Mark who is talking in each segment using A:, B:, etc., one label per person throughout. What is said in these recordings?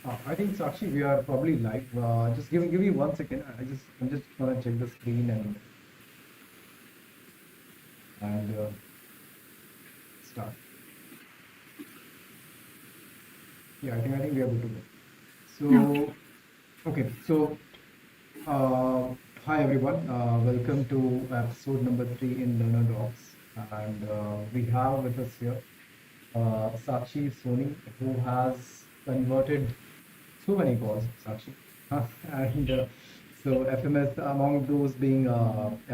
A: I think Sakshi, we are probably live. Just give me 1 second. I'm just gonna check the screen and start. Yeah, I think we are good to go.
B: Okay.
A: So okay, so hi everyone. Welcome to episode number 3 in Learner Docs, and we have with us here Sakshi Soni, who has converted so many calls, Sakshi. and so FMS, among those being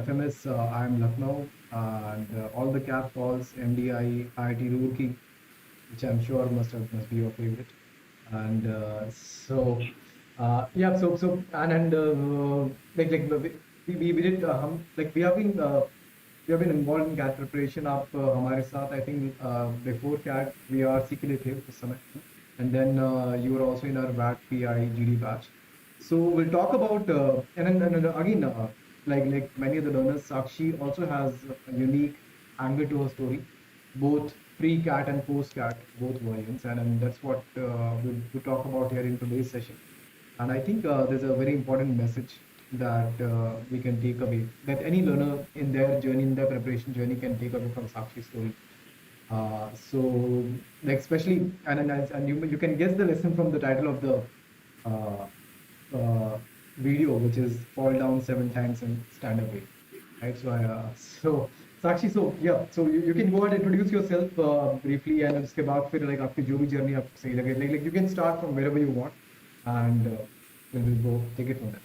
A: FMS IIM Lucknow, and all the CAP calls, MDI, IIT Roorkee, which I'm sure must be your favorite. And yeah, so like we did we have been involved in CAT preparation. आप हमारे साथ I think before CAT VARC के लिए थे उस समय, and then you were also in our WAT-PI GD batch. So we'll talk about and again like many of the learners, Sakshi also has a unique angle to her story, both pre-CAT and post-CAT, both variants, and that's what we'll talk about here in today's session. And I think there's a very important message that we can take away, that any learner in their journey, in their preparation journey, can take away from Sakshi's story. So, like especially, and you can guess the lesson from the title of the uh, video, which is fall down 7 times and stand up 8. Right. So Sakshi, so yeah, so you can go ahead and introduce yourself briefly, and उसके बाद फिर like आपकी जो भी journey आपको सही लगे, like you can start from wherever you want, and we'll go take it from there.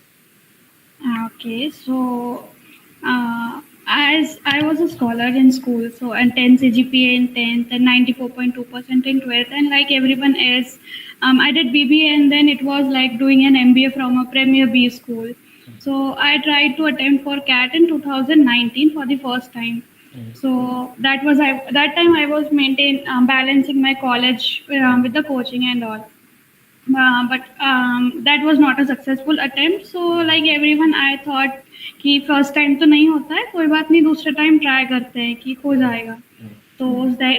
B: Okay. So, as I was a scholar in school, so and 10 CGPA in 10th and 94.2% in 12th, and like everyone else, I did BBA, and then it was like doing an MBA from a Premier B school. So I tried to attempt for CAT in 2019 for the first time. So that time I was balancing my college with the coaching and all. But that was not a successful attempt. So like everyone, I thought कि first time तो नहीं होता है, कोई बात नहीं, दूसरे time try करते हैं कि हो जाएगा. तो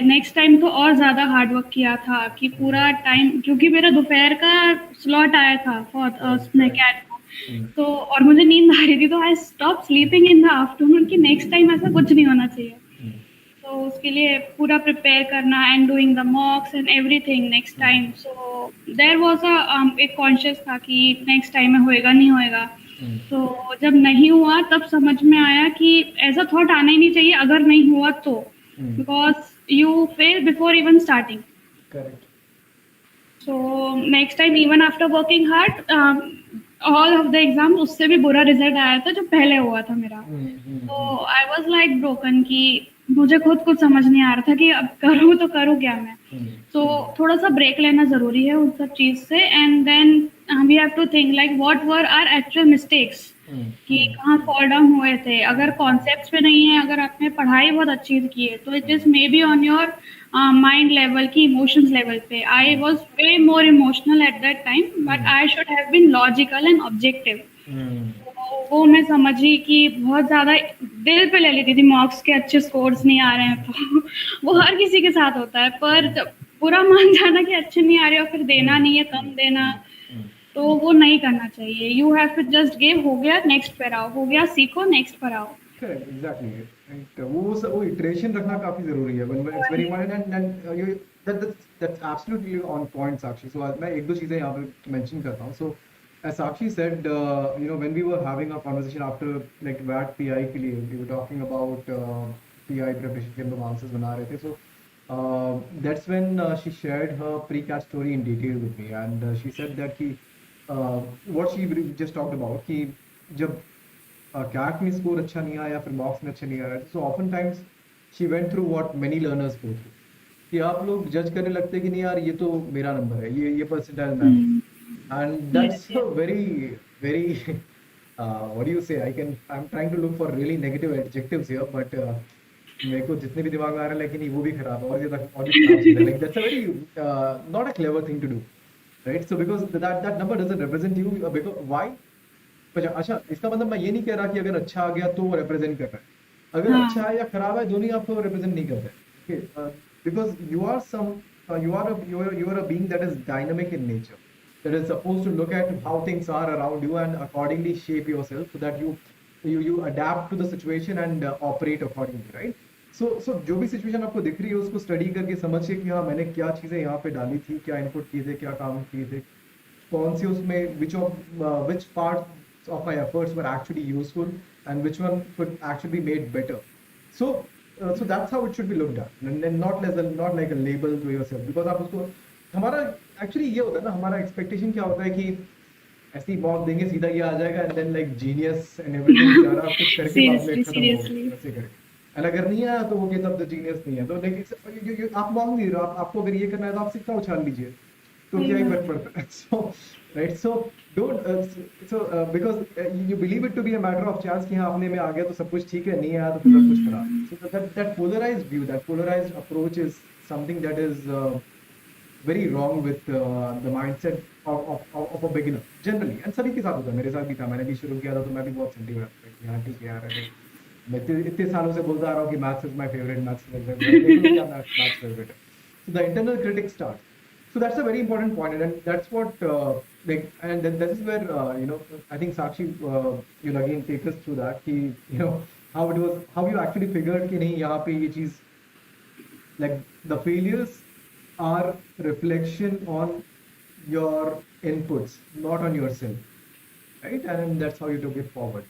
B: नेक्स्ट टाइम तो और ज़्यादा हार्ड वर्क किया था कि पूरा टाइम, क्योंकि मेरा दोपहर का स्लॉट आया था फॉर उसमें कैट को, तो और मुझे नींद आ रही थी, तो I stop sleeping in the afternoon कि नेक्स्ट टाइम ऐसा कुछ नहीं होना चाहिए. तो उसके लिए पूरा प्रिपेयर करना and doing the mocks and everything next time. So there was एक कॉन्शियस था कि नेक्स्ट टाइम में होएगा नहीं होएगा. तो जब नहीं हुआ तब समझ में आया कि ऐसा थॉट आना ही नहीं चाहिए अगर नहीं हुआ तो, because you fail before even starting.
A: Correct.
B: So next time even after working hard, all of the exams उससे भी बुरा रिजल्ट आया था जो पहले हुआ था मेरा. तो आई वाज लाइक ब्रोकन कि मुझे खुद कुछ समझ नहीं आ रहा था कि अब करूँ तो करूँ क्या मैं. तो थोड़ा सा ब्रेक लेना ज़रूरी है उन सब चीज़ से, and then we have to think like what were our actual mistakes, कि कहाँ फॉल डाउन हुए थे. अगर कॉन्सेप्ट्स पे नहीं है, अगर आपने पढ़ाई बहुत अच्छी की है, तो it is may be on your mind level की इमोशंस लेवल पे. I was way more emotional at that time, but I should have been logical and objective. वो मैं समझी कि बहुत ज़्यादा दिल पे ले लेती थी मॉक्स के अच्छे स्कोर्स नहीं आ रहे हैं तो वो हर किसी के साथ होता है, पर जब पूरा मान जाना कि अच्छे नहीं आ रहे और फिर देना नहीं है, कम देना, तो वो नहीं करना चाहिए. You have to just give, हो गया नेक्स्ट पर आओ, हो गया सीखो नेक्स्ट पर आओ.
A: Correct, exactly. Right. वो iteration रखना काफी जरूरी है. When it's very important, and you that's absolutely on point, Sakshi. So मैं एक दो चीजें यहाँ पे mention करता हूँ. So as Sakshi said, when we were having a conversation after like VAT PI के लिए, we were talking about PI preparation के हम answers बना रहे थे. So that's when she shared her pre-CAT story in detail with me, and she said that what she just talked about कि जब CAT में स्कोर अच्छा नहीं आया, फिर मॉक्स में अच्छा नहीं आया, so often times she went through what many learners go through, कि आप लोग जज करने लगते हैं कि नहीं यार ये तो मेरा नंबर है, ये परसेंटाइल मैं, and that's a very very what do you say, I am trying to look for really negative adjectives here, but मेरे को जितने भी दिमाग आ रहे हैं लेकिन नहीं वो भी खराब है और ये खराब है, like that's a very not a clever thing to do, right? So because that number doesn't represent you, because why? अच्छा, इसका मतलब मैं ये नहीं कह रहा कि अगर अच्छा आ गया तो वो रिप्रेजेंट कर रहा है, अगर अच्छा है या खराब है दोनों ही आपको रिप्रेजेंट नहीं कर रहे, because you are a being that is dynamic in nature, that is supposed to look at how things are around you and accordingly shape yourself so that you adapt to the situation and operate accordingly, right? So जो भी situation आपको दिख रही है उसको study करके समझिए कि हाँ मैंने क्या चीज़ें यहाँ पे डाली थी, क्या इनपुट किए थे, क्या काम किए थे, कौन सी उसमें which parts of my efforts were actually useful and which one could actually be made better. So that's how it should be looked at, and not like a label to yourself, because आप उसको हमारा actually ये होता है ना, हमारा expectation क्या होता है कि ऐसी मॉक देंगे सीधा ये आ जाएगा and then like genius and everything सारा कुछ करके बाद में खत्म हो गया ऐसे करके, एंड अगर नहीं आया तो वो कहता अब तो जीनियस नहीं है, तो लाइक आप मॉक नहीं रहे हो, आपको अगर ये करना है तो आप सिक्का उछाल लीजिए, तो क्या ही फर्क पड़ता है. So right, so don't because you believe it to be a matter of chance कि हाँ अपने में आ गया तो सब कुछ ठीक है, नहीं आया तो फिर सब कुछ खराब. So that polarised view, that polarised approach is something that is very wrong with the mindset of a beginner generally, and सभी के साथ होता है, मेरे साथ भी था, मैंने भी शुरू किया था तो मैं भी बहुत चिंती हुआ था यार ठीक है यार, मैं इतने सालों से बोलता आ रहा हूँ कि maths is my favourite, maths favourite. So the internal critic starts. So that's a very important point, and that's what like, and then this is where you know, I think Sakshi you'll again take us through that कि you know how you actually figured कि नहीं यहाँ पे ये चीज, like the failures are reflection on your inputs, not on yourself, right? And that's how you took it forward.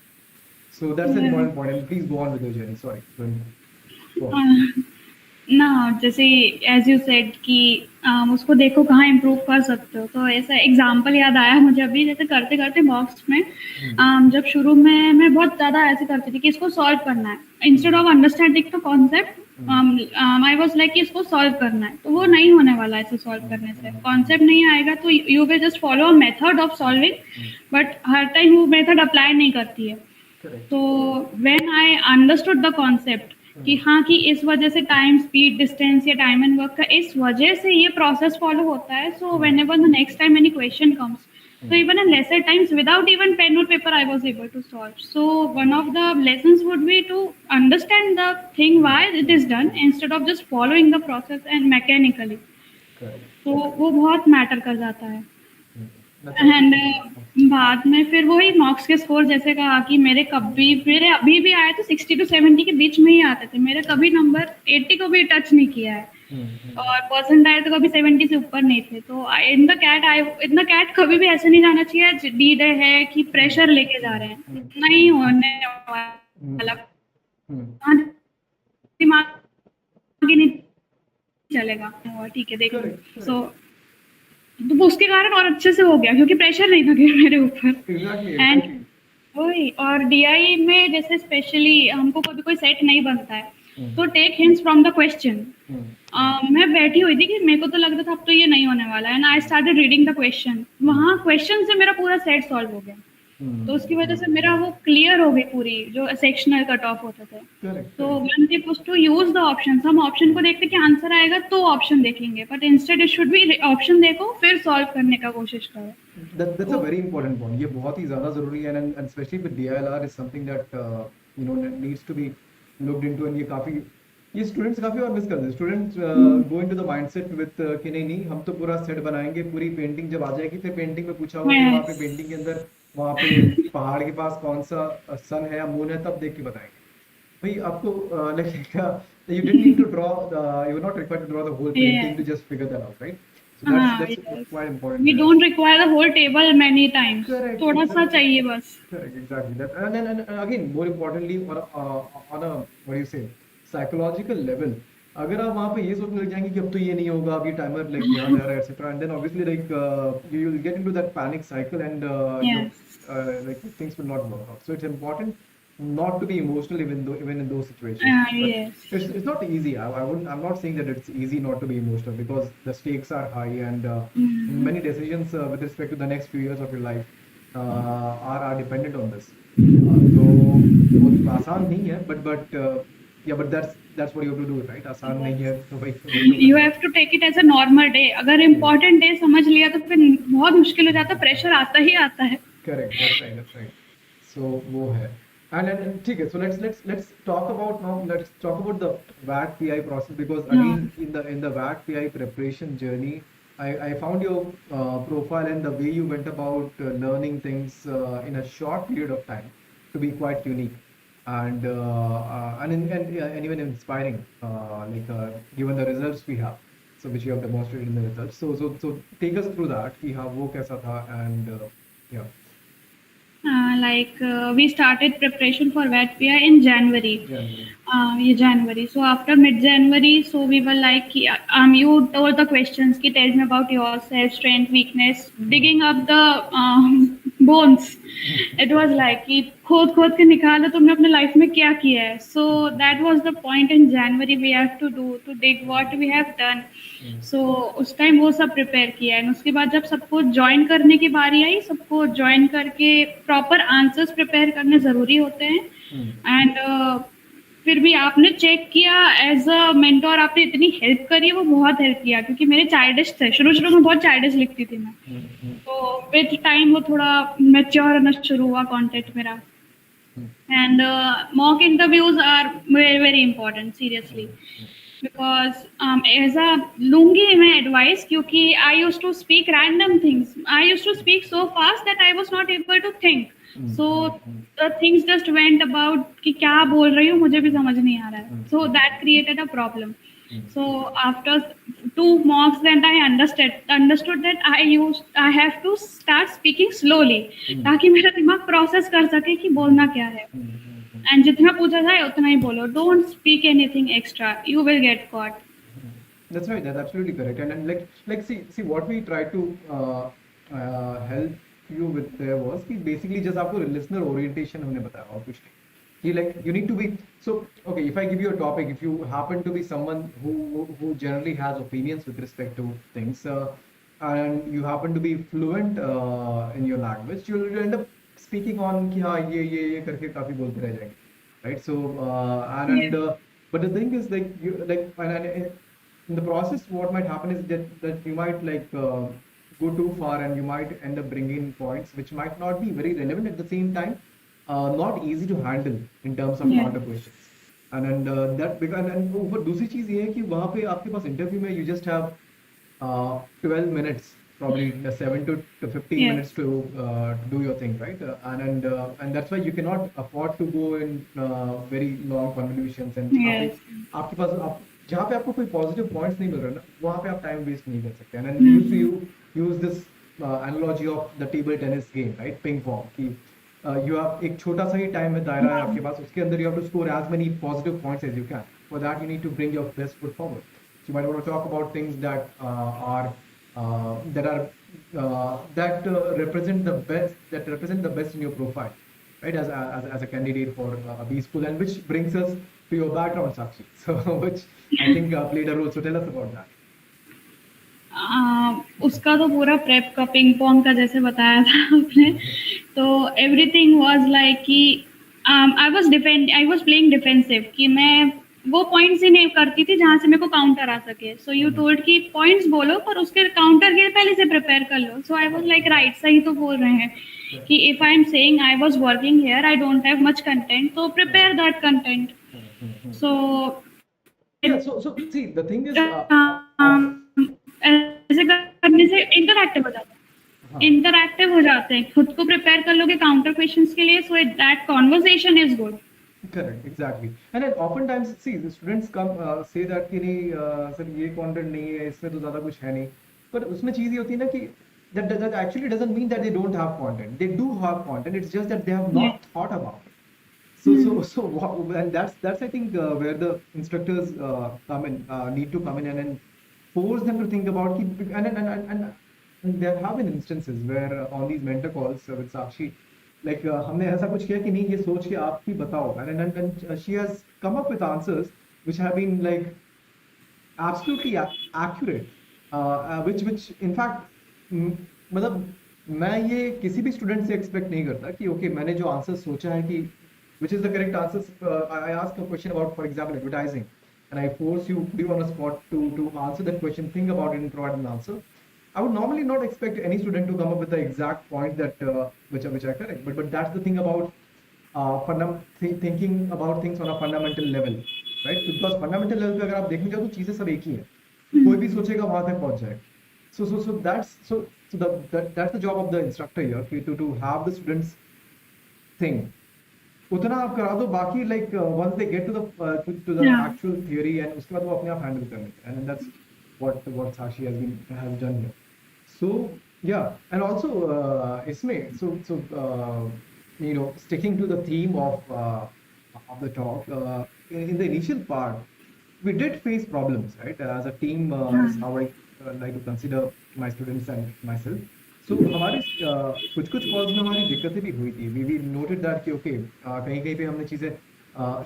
A: So that's an important point, and please go on with your journey. Sorry. Go on.
B: ना जैसे as you said कि उसको देखो कहाँ improve कर सकते हो, तो ऐसा एग्जांपल याद आया मुझे अभी, जैसे करते करते बॉक्स में जब शुरू में मैं बहुत ज़्यादा ऐसे करती थी कि इसको सॉल्व करना है, instead of understanding the concept I was like कि इसको सॉल्व करना है, तो वो नहीं होने वाला है. ऐसे सॉल्व करने से कॉन्सेप्ट नहीं आएगा, तो you will just follow a method of solving, but her time वो मेथड अप्लाई नहीं करती है. तो when I understood the concept कि हाँ कि इस वजह से टाइम, स्पीड, डिस्टेंस या टाइम एंड वर्क का इस वजह से ये प्रोसेस फॉलो होता है, so whenever the next time any question comes, so even in lesser times without even pen or paper I was able to solve. So one of the lessons would be to understand the thing why it is done instead of just following the process and mechanically. तो वो बहुत matter कर जाता है. And बाद में फिर वही मॉक्स के स्कोर जैसे कहा कि मेरे अभी भी आए तो 60 to 70 के बीच में ही आते थे, मेरे कभी नंबर 80 को भी टच नहीं किया है, और परसेंटाइल तो कभी 70 से ऊपर नहीं थे. तो इन द कैट कभी भी ऐसे नहीं जाना चाहिए डी डे है कि प्रेशर लेके जा रहे हैं, नहीं होने वाला, दिमाग ही नहीं चलेगा. ठीक है देख लो. सो तो उसके कारण और अच्छे से हो गया क्योंकि प्रेशर नहीं था मेरे ऊपर. एंड वही, और डीआई में जैसे स्पेशली हमको कभी कोई सेट नहीं बनता है, तो take hints from the question. मैं बैठी हुई थी कि मेरे को तो लग रहा था अब तो ये नहीं होने वाला है, and I started reading the question. वहाँ क्वेश्चन से मेरा पूरा सेट सॉल्व हो गया, तो उसकी वजह से मेरा वो क्लियर हो गई पूरी जो सेक्शनल कट ऑफ होते थे. तो when we push to use the options, हम ऑप्शन को देखते कि आंसर आएगा तो ऑप्शन देखेंगे, but instead it should be option देखो फिर सॉल्व करने का कोशिश करो.
A: That's a very important point. ये बहुत ही ज़्यादा ज़रूरी है, and especially with DILR is something that you know needs to be looked into, and ये काफ़ी, ये स्टूडेंट्स काफ़ी और मिस करते हैं. Students go into the mindset with कि नहीं हम तो पूरा सेट बनाएंगे, पूरी पेंटिंग जब आ जाएगी, फिर पेंटिंग में पूछा होगा वहाँ पे पेंटिंग के अंदर वहाँ पे पहाड़ के पास कौन सा सन है या मून है, तब देख के बताएंगे. भाई आपको like you didn't need to draw you were not required to draw the whole painting to just figure that out, right? So that's quite important.
B: We don't require the whole table many times. थोड़ा सा चाहिए बस.
A: Correct, exactly. That, and again, more importantly, on a what do you say, psychological level, अगर आप वहाँ पे ये सोचने लग जाएंगे कि अब तो ये नहीं होगा, अब ये टाइमर लाइक यहाँ जा रहा है etc., and then obviously like you will get into that panic cycle, and like things will not work out. So it's important not to be emotional even in those situations.
B: Yes.
A: It's not easy. I'm not saying that it's easy not to be emotional, because the stakes are high, and many decisions with respect to the next few years of your life are dependent on this. So वो आसान नहीं है, but yeah, but that's what you have to do, right? आसान नहीं है तो भाई
B: you have to take it as a normal day. अगर important day समझ लिया तो फिर बहुत मुश्किल हो जाता है, प्रेशर आता ही आता है.
A: Correct, that's right. So वो है. And ठीक है, so let's talk about the VAT-PI process, because again in the VAT-PI preparation journey I found your profile and the way you went about learning things in a short period of time to be quite unique and even inspiring. Given the results we have, so which you have demonstrated in the results. So take us through that. कि हाँ वो कैसा था and yeah.
B: We started preparation for WAT-PI in January. January. So after mid-January, so we were like, you told the questions, ki tell me about yourself, strength, weakness, digging up the bones. It was like कि खोद खोद के निकालो तुमने अपने life में क्या किया है. So that was the point in January we have to do to dig what we have done. So उस टाइम वो सब प्रिपेयर किया है. उसके बाद जब सबको ज्वाइन करने की बारी आई, सबको ज्वाइन करके प्रॉपर आंसर्स प्रिपेयर करने ज़रूरी होते हैं. एंड फिर भी आपने चेक किया एज अ मेंटोर, आपने इतनी हेल्प करी, वो बहुत हेल्प किया क्योंकि मेरे चाइल्डिश थे, शुरू में बहुत चाइल्डिश लिखती थी मैं. तो विद टाइम वो थोड़ा मैच्योर होना शुरू हुआ कंटेंट मेरा. And mock interviews are very very important seriously because as a लूंगी मैं एडवाइस क्योंकि I used to speak random things. I used to speak so fast that I was not able to think. So the things just went about कि क्या बोल रही हूँ मुझे भी समझ नहीं आ रहा है. So that created a problem. So after 2 mocks then I understood that I have to start speaking slowly ताकि मेरा दिमाग प्रोसेस कर सके कि बोलना क्या है. And जितना पूछा जाए उतना ही बोलो. Don't speak anything extra. You will get caught.
A: That's right. That's absolutely correct. And see what we try to help you with there was कि basically just आपको listener orientation हमने बताया और कुछ नहीं. You need to be so okay. If I give you a topic, if you happen to be someone who generally has opinions with respect to things, and you happen to be fluent in your language, you'll end up speaking on कि हाँ ये करके काफी बोलते रह जाएंगे, right? So but the thing is and in the process what might happen is that you might go too far and you might end up bringing points which might not be very relevant at the same time, not easy to handle in terms of counter questions. And that because and ऊपर दूसरी चीज ये है कि वहाँ पे आपके पास interview में you just have 12 minutes, probably 7 to 15 minutes to do your thing, right? And that's why you cannot afford to go in very long convolutions and आपके पास जहाँ पे आपको कोई पॉजिटिव पॉइंट्स नहीं मिल रहा ना, वहाँ पे आप टाइम वेस्ट नहीं कर सकते. And you use this analogy of the table tennis game, right? Ping pong कि you have एक छोटा सा ही टाइम में दायरा है आपके पास, उसके अंदर you have to score as many positive points as you can. For that you need to bring your best foot forward. So you might want to talk about things that represent the best in your profile, right? As a candidate for B school, and which brings us to your background, Sakshi. So which I think played a role. So tell us about that.
B: उसका तो पूरा prep का ping pong का जैसे बताया था आपने, तो एवरीथिंग वाज लाइक कि आई वाज प्लेइंग डिफेंसिव कि मैं वो पॉइंट्स ही नहीं करती थी जहां से मेरे को काउंटर आ सके. सो यू टोल्ड कि पॉइंट्स बोलो पर उसके काउंटर के पहले से प्रिपेयर कर लो. So I was like right, सही तो बोल रहे हैं कि if I am saying I was working here, I don't have much content, तो prepare that content. So
A: see the thing is
B: ऐसे करने से इंटरैक्टिव हो जाते हैं. खुद को प्रिपेयर कर लोगे काउंटर क्वेश्चंस के लिए, so that conversation is good.
A: Correct, exactly. And then oftentimes see the students come say that कि नहीं सर ये कंटेंट नहीं है, इसमें तो ज़्यादा कुछ है नहीं. पर उसमें चीज़ ये होती है ना कि that actually doesn't mean that they don't have content. They do have content. It's just that they have not thought about it. So and that's I think where the instructors come in, need to come in and force them to think about and there have been instances where on these mentor calls with Sakshi, like हमने ऐसा कुछ किया कि नहीं ये सोच के आप ही बताओ, and she has come up with answers which have been like absolutely accurate, which in fact मतलब मैं ये किसी भी स्टूडेंट से एक्सपेक्ट नहीं करता कि ओके मैंने जो आंसर सोचा है कि which is the correct answer. I ask a question about, for example, advertising, and I force you, put you on a spot to answer that question, think about it and provide an answer. I would normally not expect any student to come up with the exact point that which are correct, but that's the thing about thinking about things on a fundamental level, right? Because fundamental level पे अगर आप देखने जाओ तो चीजें सब एक ही है, कोई भी सोचेगा वहां तक पहुंच जाएगा. So that's the job of the instructor here, to have the students think. उतना आप करा दो, बाकी like once they get to the
B: Yeah.
A: actual theory, and उसके बाद वो अपने आप handle कर लेते हैं, and that's what Sakshi has done here. So yeah, and also इसमें you know, sticking to the theme of the talk, in the initial part we did face problems, right? As a team, is how I like to consider my students and myself. So हमारे कुछ calls में हमारी दिक्कतें भी हुई थी. We noted that कि okay, कहीं पे हमने चीजें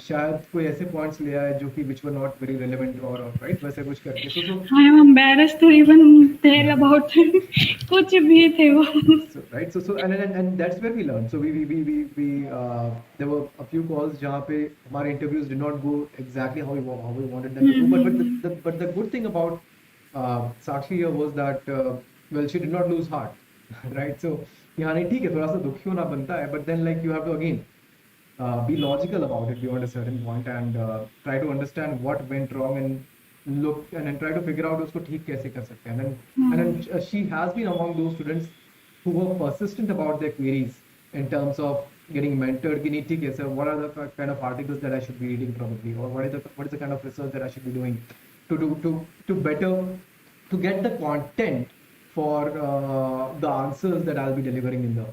A: शायद कोई ऐसे पॉइंट्स ले आए जो कि which were not very relevant, or right, वैसे कुछ करके. So
B: I am embarrassed to even tell about them. कुछ भी थे वो.
A: right, so and that's where we learned. So we there were a few calls जहाँ पे हमारे interviews did not go exactly how we wanted them to go. But the good thing about Sakshi here was that well, she did not lose heart. Right, so यहाँ नहीं, ठीक है, थोड़ा सा दुखी होना बनता है, but then like you have to again be logical about it beyond a certain point, and try to understand what went wrong, and look and then try to figure out उसको ठीक कैसे कर सकते हैं. And then she has been among those students who were persistent about their queries in terms of getting mentored. कि नहीं, ठीक है sir, what are the kind of articles that I should be reading probably, or what is the kind of research that I should be doing to better to get the content for the answers that I'll be delivering in the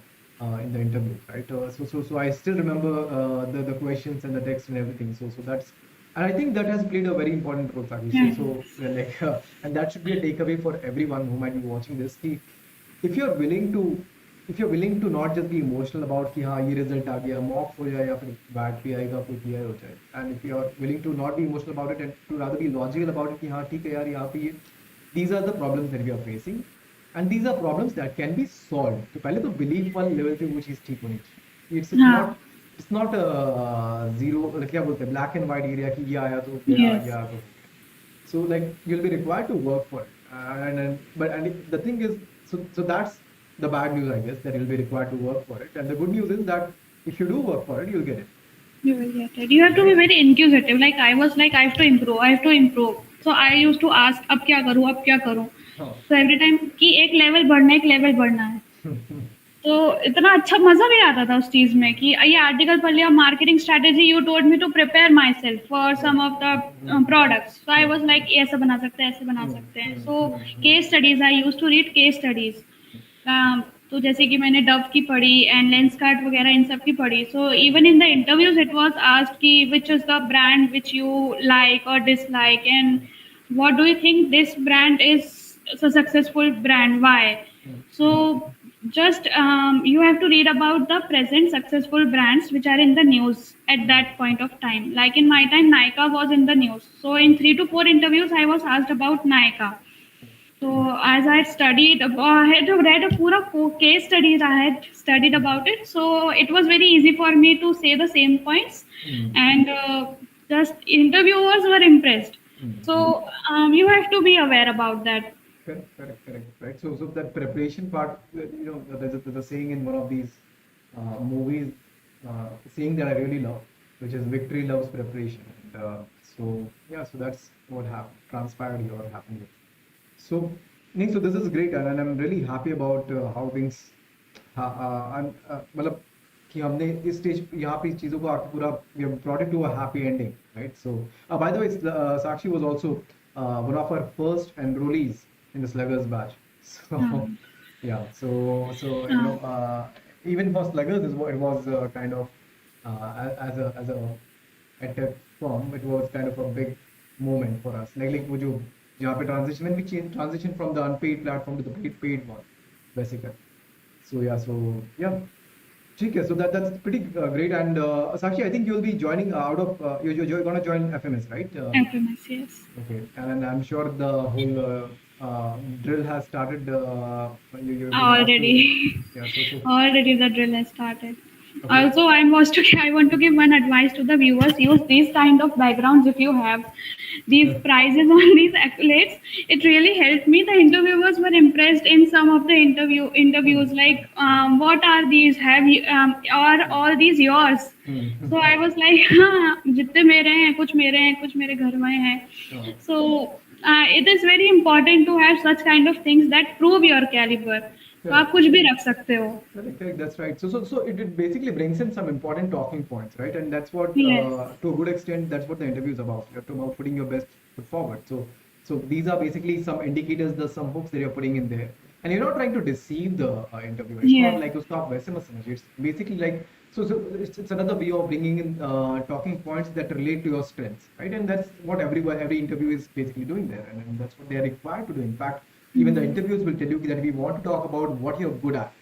A: interview, right? So I still remember the questions and the text and everything. So that's, and I think that has played a very important role, Sakshi. So like, and that should be a takeaway for everyone who might be watching this. If you're willing to not just be emotional about कि हाँ ये result आ गया, mock हो जाए या फिर WAT-PI आएगा, कोई PI हो जाए, and if you're willing to not be emotional about it and to rather be logical about it कि हाँ ठीक है यार यहाँ पे ये, these are the problems that we are facing. And these are problems that can be solved. तो पहले तो belief वाले level पे वो चीज़ ठीक होनी चाहिए. It's not a zero, क्या बोलते हैं, black and white area कि ये आया तो या तो. So like you'll be required to work for it. And the thing is, so that's the bad news, I guess, that you'll be required to work for it. And the good news is that if you do work for it, you'll get it.
B: You will get it. You have to be very inquisitive. Like I was like, I have to improve. So I used to ask, अब क्या करूँ? So every time कि एक level बढ़ना है. तो इतना अच्छा मजा भी आता था उस चीज में कि ये आर्टिकल पढ़ लिया, marketing strategy, you told me to prepare myself for some of the products. So I was like ऐसा बना सकते हैं. So case studies, I used to read case studies. तो जैसे कि मैंने डव की पढ़ी एंड लेंसकार्ट वगैरह इन सब की पढ़ी. So even in the interviews it was asked कि which is the brand which you like or dislike, and what do you think this brand is a successful brand, why? So just you have to read about the present successful brands which are in the news at that point of time. Like in my time, Nykaa was in the news. So in 3 to 4 interviews I was asked about Nykaa. So as I had studied, I had read a pura case studies, I had studied about it. So it was very easy for me to say the same points, and just interviewers were impressed. So you have to be aware about that.
A: Correct. Right. So that preparation part, you know, there's a saying in one of these movies, saying that I really love, which is victory loves preparation. And, so that's what transpired here or happened here. So this is great, and I'm really happy about how things. मतलब कि हमने इस stage यहाँ पे चीजों को पूरा we have brought it to a happy ending, right? So by the way, Sakshi was also one of our first enrollees in the Sluggers batch. So yeah, so you know, even for Sluggers, it was kind of as a edtech firm, it was kind of a big moment for us. Like वो जो जहाँ पे when we transition from the unpaid platform to the paid one, basically. So yeah. Okay, so that's pretty great. And Sakshi, I think you'll be joining out of you're going to join FMS, right?
B: FMS, yes.
A: Okay, and I'm sure the whole drill has started.
B: Already. Already the drill has started. Okay. Also, I want to give one advice to the viewers: use these kind of backgrounds if you have these prizes on these accolades. It really helped me. The interviewers were impressed in some of the interviews. Like, what are these? Have you? Are all these yours? So I was like, हाँ, जितने मेरे हैं, कुछ मेरे घर में हैं. So it is very important to have such kind of things that prove your caliber. तो आप कुछ भी रख सकते हो.
A: Correct, that's right. So it basically brings in some important talking points, right? And that's what,
B: Yes.
A: to a good extent, that's what the interview is about. You're about putting your best foot forward. So these are basically some indicators, some hooks that you're putting in there, and you're not trying to deceive the interviewer. It's
B: Yeah.
A: not like उसको आप वैसे मत समझिए. It's basically like so it's another way of bringing in talking points that relate to your strengths, right? And that's what every interview is basically doing there, and that's what they are required to do. In fact, even the interviews will tell you that we want to talk about what you're good at,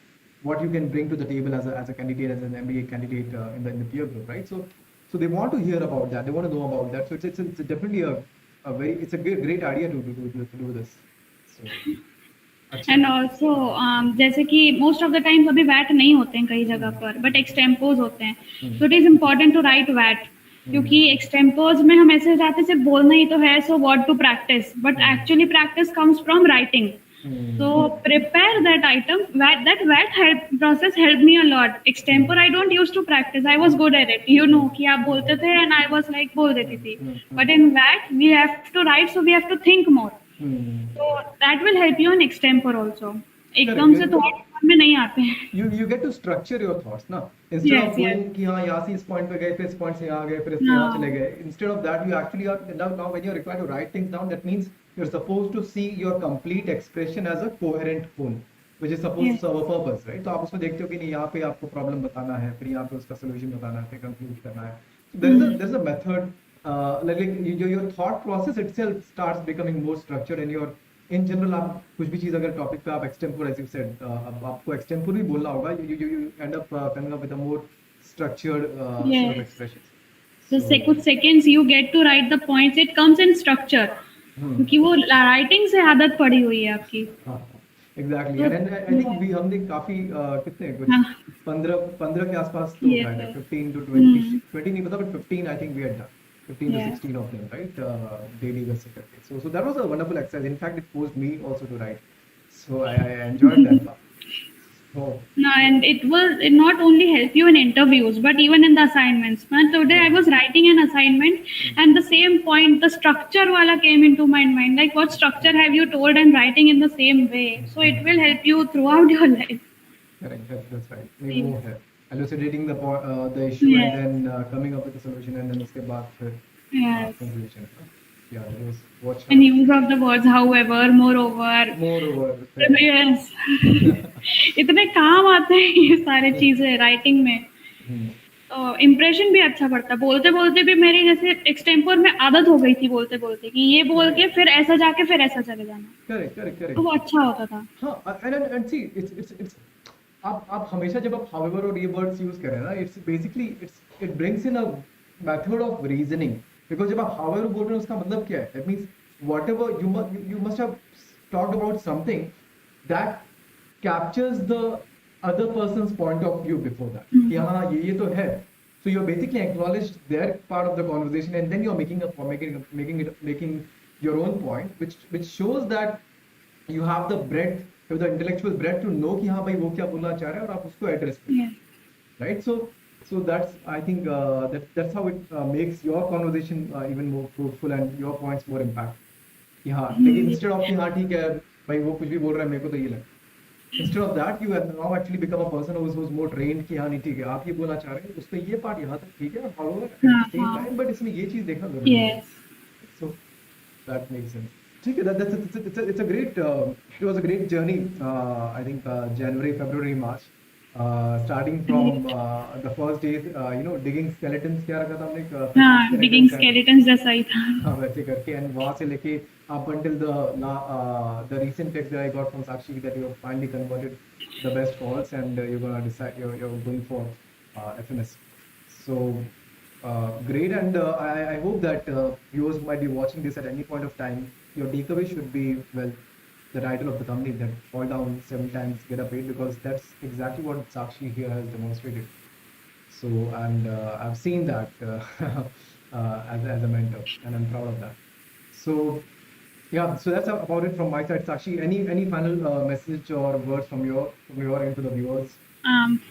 A: what you can bring to the table as a candidate, as an MBA candidate in the peer group, right? So they want to hear about that, they want to know about that. So it's definitely a very it's a great idea to do this. So, अच्छा.
B: And also जैसे कि most of the times अभी VAT नहीं होते हैं कई जगह पर, बट एक्सटेम्पोज होते हैं. So it is important to write what, क्योंकि एक्सटेम्पोज में हम ऐसे जाते सिर्फ बोलना ही तो है, so what to practice, but actually practice comes from writing. So prepare that item. That VAT process helped me a lot. Extempore I don't used to practice. I was good at it. You know कि आप बोलते थे and I was like बोल देती थी. But in VAT we have to write, so we have to think more. So that will help you in extempore also. एकदम से thought में नहीं आते हैं.
A: You get to structure your thoughts ना, instead
B: Yes,
A: of going कि हाँ यहाँ से इस point पे गए, फिर इस point से यहाँ गए, फिर इससे यहाँ चले गए. Instead of that, you actually are now when you're required to write things down, that means you're supposed to see your complete expression as a coherent whole, which is supposed to serve a purpose, right? तो आप उसमें देखते हो कि नहीं, यहाँ पे आपको problem बताना है, फिर यहाँ पे उसका solution बताना है, फिर conclude करना है. So there's a method, like your thought process itself starts becoming more structured, and your in general आप कुछ भी चीज अगर टॉपिक पे आप extempore, as you said, अब आपको extempore भी बोलना होगा, you end up coming up with a more structured sort of expressions.
B: So कुछ seconds you get to write the points. It comes in structure. क्योंकि वो राइटिंग से आदत पड़ी हुई है आपकी.
A: Exactly. And I think हमने काफी कितने कुछ 15 के आसपास तो उठाए थे, 15 to 20 नहीं पता, but 15 I think we had done. 15 to 16 of them, right? Daily वैसे करके. So that was a wonderful exercise. In fact, it forced me also to write. So I enjoyed that part. Oh.
B: No, and it will not only help you in interviews, but even in the assignments. Man, today I was writing an assignment, and the same point, the structure wala came into my mind. Like, what structure have you told, and writing in the same way. So it will help you throughout your life.
A: Correct. That's right. We move here. Elucidating the issue,
B: Yes.
A: and then coming up with a solution, and then उसके बाद फिर
B: Yes.
A: conclusion. Yeah, that was watch.
B: And use of the words however, moreover.
A: Moreover.
B: Yes. इतने काम आते हैं ये सारे चीजें राइटिंग में. तो इम्प्रेशन भी अच्छा पड़ता है. बोलते बोलते भी मेरी जैसे एक्सटेम्पोर में आदत हो गई थी बोलते बोलते कि ये बोल के फिर ऐसा जाके फिर ऐसा चले जाना.
A: Correct.
B: तो वो अच्छा होता था.
A: हाँ, and see, it's आप हमेशा जब आप however और ये words use करें ना, it's basically it brings in a method of reasoning, because जब आप however बोल रहे हैं उसका मतलब क्या है? That means whatever you must have talked about something that captures the other person's point of view before that. कि हाँ ये तो है. So you're basically acknowledged their part of the conversation, and then you're making your own point, which shows that you have the breadth, you have the intellectual breadth to know कि हाँ भाई वो क्या बोलना चाह रहा है और आप उसको address करें. Right? So that's, I think that's how it makes your conversation even more fruitful and your points more impact. कि हाँ, लेकिन instead of कि हाँ ठीक है भाई वो कुछ भी बोल रहा है मेरे को तो ये लग. Instead of that, you have now actually become a person who's more trained कि हाँ नहीं ठीक है आप ये बोलना चाह रहे हैं उसमें ये part यहाँ तक ठीक है, however at the same time, but इसमें ये चीज देखना जरूरी है. So that makes sense. ठीक है, it's a great it was a great journey. I think January, February, March, starting from the first days, digging skeletons क्या रखा था हमने.
B: हाँ, digging skeletons जैसा ही था.
A: हाँ वैसे करके, and वहाँ से लेके up until the recent text that I got from Sakshi that you have finally converted the best calls and you're gonna decide you're going for FMS. So great, and I hope that viewers might be watching this at any point of time. Your takeaway should be, well, the title of the company, that fall down 7 times, get up 8, because that's exactly what Sakshi here has demonstrated. So, and I've seen that as a mentor, and I'm proud of that. So yeah, so that's about it from my side. Sakshi, any final message or words from your end to the viewers?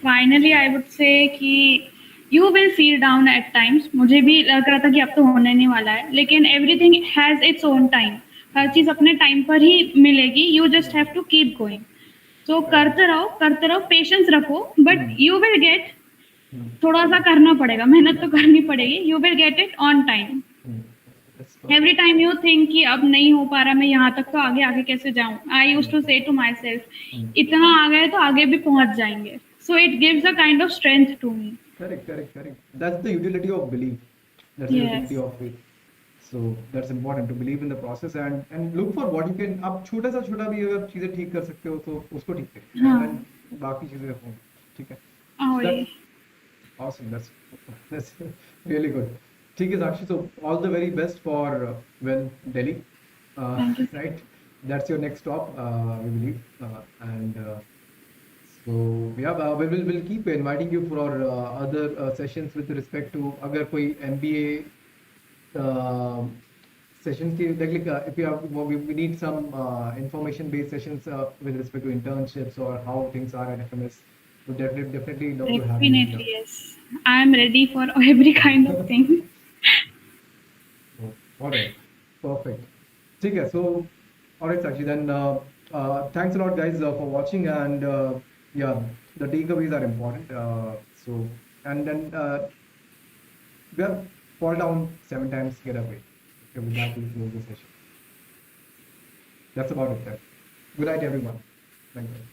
B: Finally, I would say कि you will feel down at times. मुझे भी लग रहा था कि अब तो होने नहीं वाला है, लेकिन everything has its own time. हर चीज अपने टाइम पर ही मिलेगी, you just have to keep going. तो करते रहो, पेशेंस रखो, बट यू विल गेट, थोड़ा सा करना पड़ेगा, मेहनत तो करनी पड़ेगी, you will get it on time. Every time you think कि अब नहीं हो पा रहा, मैं यहाँ तक तो आगे आगे कैसे जाऊं, I use to say to myself इतना आ गए तो आगे भी पहुंच जाएंगे। So it gives a kind of strength to me.
A: Correct. That's the utility of belief. That's the
B: Yes.
A: utility of faith. So that's important to believe in the process and look for what you can. आप छोटा सा छोटा भी अगर चीजें ठीक कर सकते हो तो उसको ठीक करें,
B: हाँ।
A: and बाकी चीजें हों, ठीक है।
B: Oh,
A: That's awesome. That's really good. ठीक है साक्षी. So all the very best for Delhi.
B: Thank you.
A: Right. That's your next stop, we believe, and. So yeah, we'll keep inviting you for other sessions with respect to अगर कोई MBA sessions की if you have we need some information based sessions with respect to internships or how things are at FMS. So definitely love to have you
B: Definitely,
A: here.
B: yes. I am ready for every kind of thing.
A: All right, perfect. ठीक है. So all right, Sakshi, then thanks a lot guys for watching, and yeah, the takeaways are important. So and then yeah, fall down 7 times, get up 8. Okay, with that we'll close the session. That's about it then. Good night everyone. Thank you.